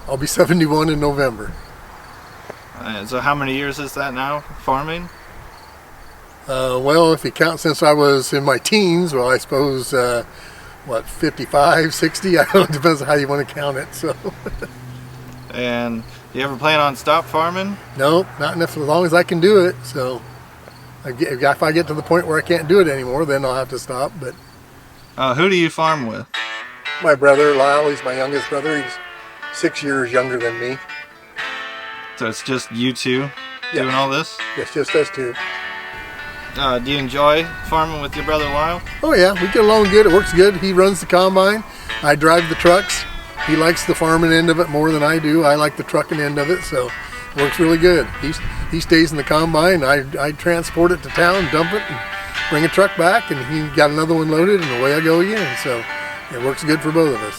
I'll be 71 in November. So how many years is that now, farming? Well, if you count since I was in my teens, well, I suppose, 55, 60? I don't know, it depends on how you want to count it. So. And you ever plan on stop farming? No, not enough, as long as I can do it. So if I get to the point where I can't do it anymore, then I'll have to stop. But who do you farm with? my brother, Lyle, he's my youngest brother. He's 6 years younger than me. So it's just you two doing all this? It's just us two. Do you enjoy farming with your brother Lyle? Oh yeah, we get along good. It works good. He runs the combine. I drive the trucks. He likes the farming end of it more than I do. I like the trucking end of it, so it works really good. He stays in the combine. I transport it to town, dump it, and bring a truck back, and he got another one loaded, and away I go again. So it works good for both of us.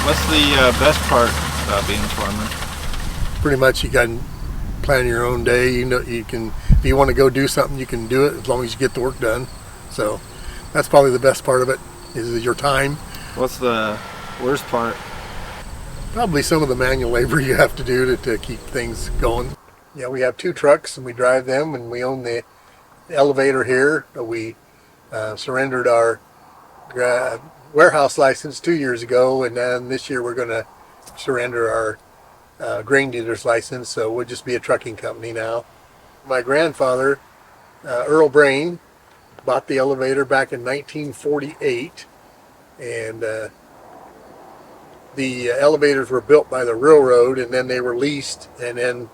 What's the best part about being a farmer? Pretty much you can plan your own day. You know, you can, if you want to go do something, you can do it as long as you get the work done. So that's probably the best part of it, is your time. What's the worst part? Probably some of the manual labor you have to do to keep things going. Yeah, we have two trucks and we drive them, and we own the elevator here. We surrendered our warehouse license 2 years ago, and then this year we're going to surrender our grain dealer's license, so we'll just be a trucking company now. My grandfather, Earl Brain, bought the elevator back in 1948, and the elevators were built by the railroad, and then they were leased, and then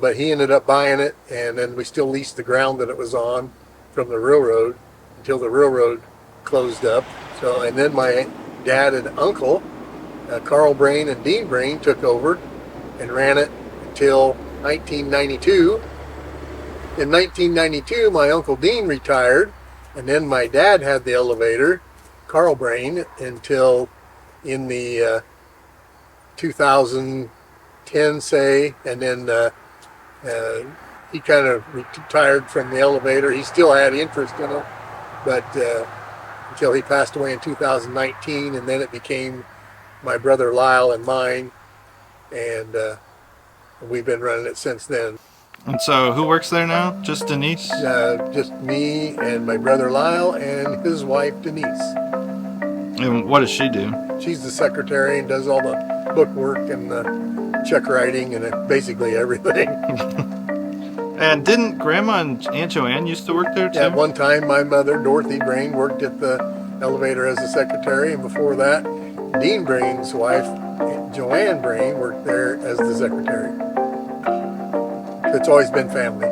but he ended up buying it, and then we still leased the ground that it was on from the railroad until the railroad closed up. So, and then my dad and uncle, Carl Brain and Dean Brain, took over and ran it until 1992. In 1992, my uncle Dean retired, and then my dad had the elevator, Carl Brain, until in the 2010, say, and then he kind of retired from the elevator. He still had interest in it, but until he passed away in 2019, and then it became my brother Lyle and mine, and we've been running it since then. And so who works there now? Just Denise? Just me and my brother Lyle and his wife Denise. And what does she do? She's the secretary and does all the book work and the check writing and basically everything. And didn't Grandma and Aunt Joanne used to work there too? At one time, my mother, Dorothy Brain, worked at the elevator as a secretary, and before that, Dean Brain's wife, Joanne Brain, worked there as the secretary. So it's always been family.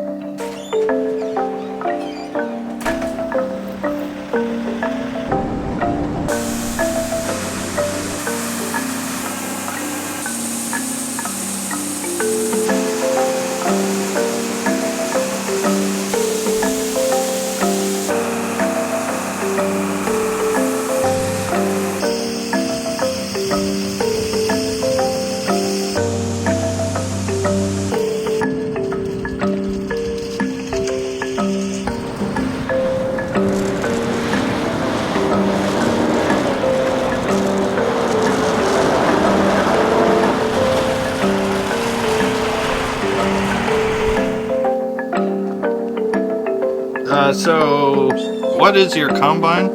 So what is your combine?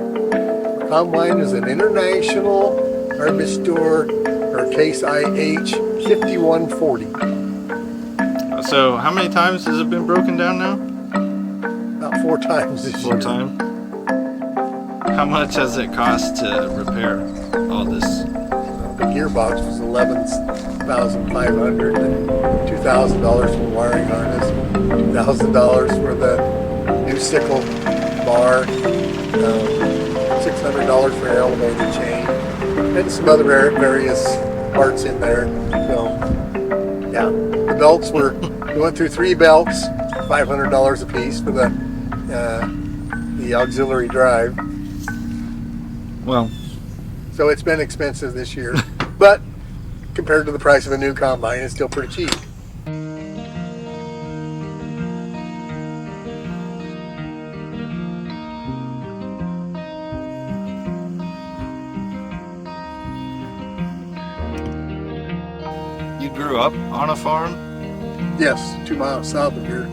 Combine is an international harvestor, or Case IH 5140. So how many times has it been broken down now? About 4 times this year. 4 times. How much has it cost to repair all this? The gearbox was $11,500, and $2,000 for the wiring harness, $2,000 for the new new sickle bar, $600 for an elevator chain, and some other various parts in there. So, yeah, the belts we went through 3 belts, $500 a piece for the auxiliary drive. Well, so it's been expensive this year, but compared to the price of a new combine, it's still pretty cheap. you grew up on a farm? Yes, 2 miles south of here.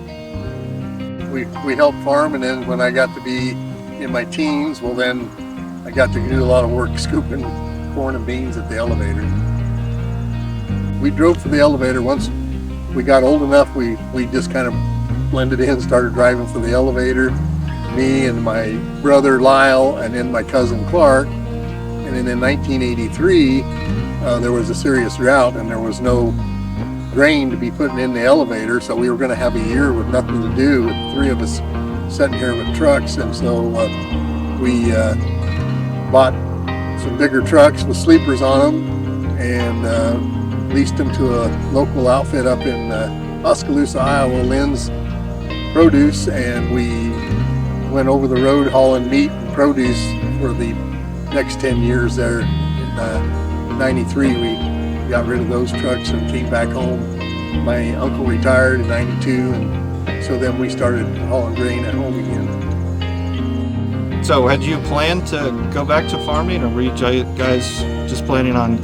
We helped farm, and then when I got to be in my teens, well then I got to do a lot of work scooping corn and beans at the elevator. We drove for the elevator. Once we got old enough, we just kind of blended in, started driving for the elevator. Me and my brother Lyle, and then my cousin Clark. And then in 1983, there was a serious drought, and there was no grain to be putting in the elevator, so we were going to have a year with nothing to do, with the 3 of us sitting here with trucks. And so we bought some bigger trucks with sleepers on them and leased them to a local outfit up in Oskaloosa, Iowa, Lynn's Produce, and we went over the road hauling meat and produce for the next 10 years there. In 93, we got rid of those trucks and came back home. My uncle retired in 92, and so then we started hauling grain at home again. So had you planned to go back to farming, or were you guys just planning on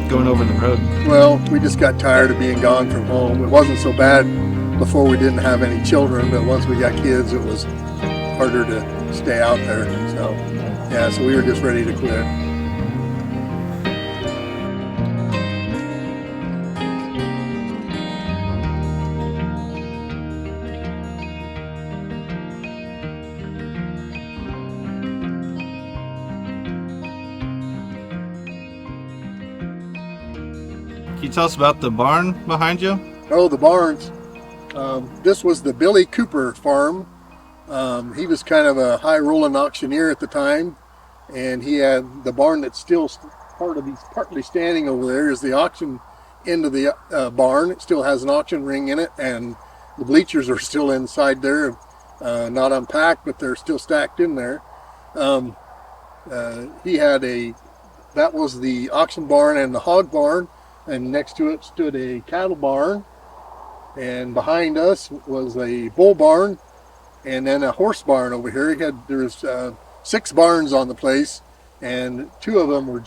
going over the road? Well, we just got tired of being gone from home. It wasn't so bad before we didn't have any children, but once we got kids, it was harder to stay out there. So yeah, so we were just ready to quit. Can you tell us about the barn behind you? Oh, the barns. This was the Billy Cooper farm. He was kind of a high rolling auctioneer at the time, and he had the barn that's still partly standing over there is the auction end of the barn. It still has an auction ring in it, and the bleachers are still inside there, not unpacked, but they're still stacked in there. That was the auction barn and the hog barn, and next to it stood a cattle barn, and behind us was a bull barn, and then a horse barn over here. There's 6 barns on the place, and 2 of them were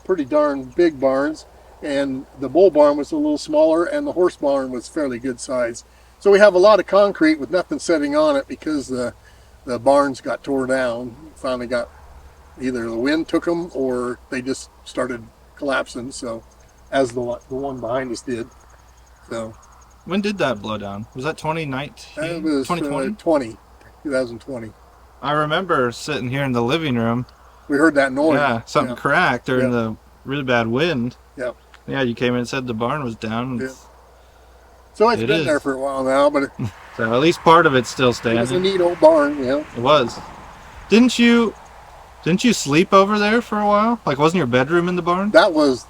pretty darn big barns, and the bull barn was a little smaller, and the horse barn was fairly good size. So we have a lot of concrete with nothing setting on it because the barns got tore down. Finally got, either the wind took them or they just started collapsing, so as the one behind us did. So when did that blow down? Was that 2019? It was 2020. I remember sitting here in the living room. We heard that noise. Yeah, something cracked during the really bad wind. Yep. Yeah, you came in and said the barn was down. Yeah. So it's been there for a while now, but so at least part of it's still standing. It was a neat old barn, yeah. It was. Didn't you sleep over there for a while? Like, wasn't your bedroom in the barn? That was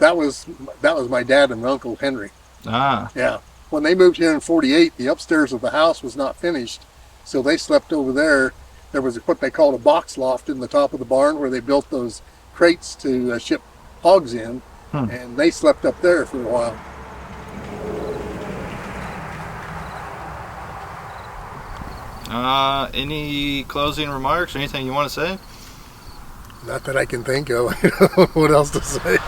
my dad and Uncle Henry. Ah. Yeah. When they moved here in '48, the upstairs of the house was not finished, so they slept over there. There was what they called a box loft in the top of the barn where they built those crates to ship hogs in, and they slept up there for a while. Any closing remarks or anything you want to say? Not that I can think of. I don't know what else to say.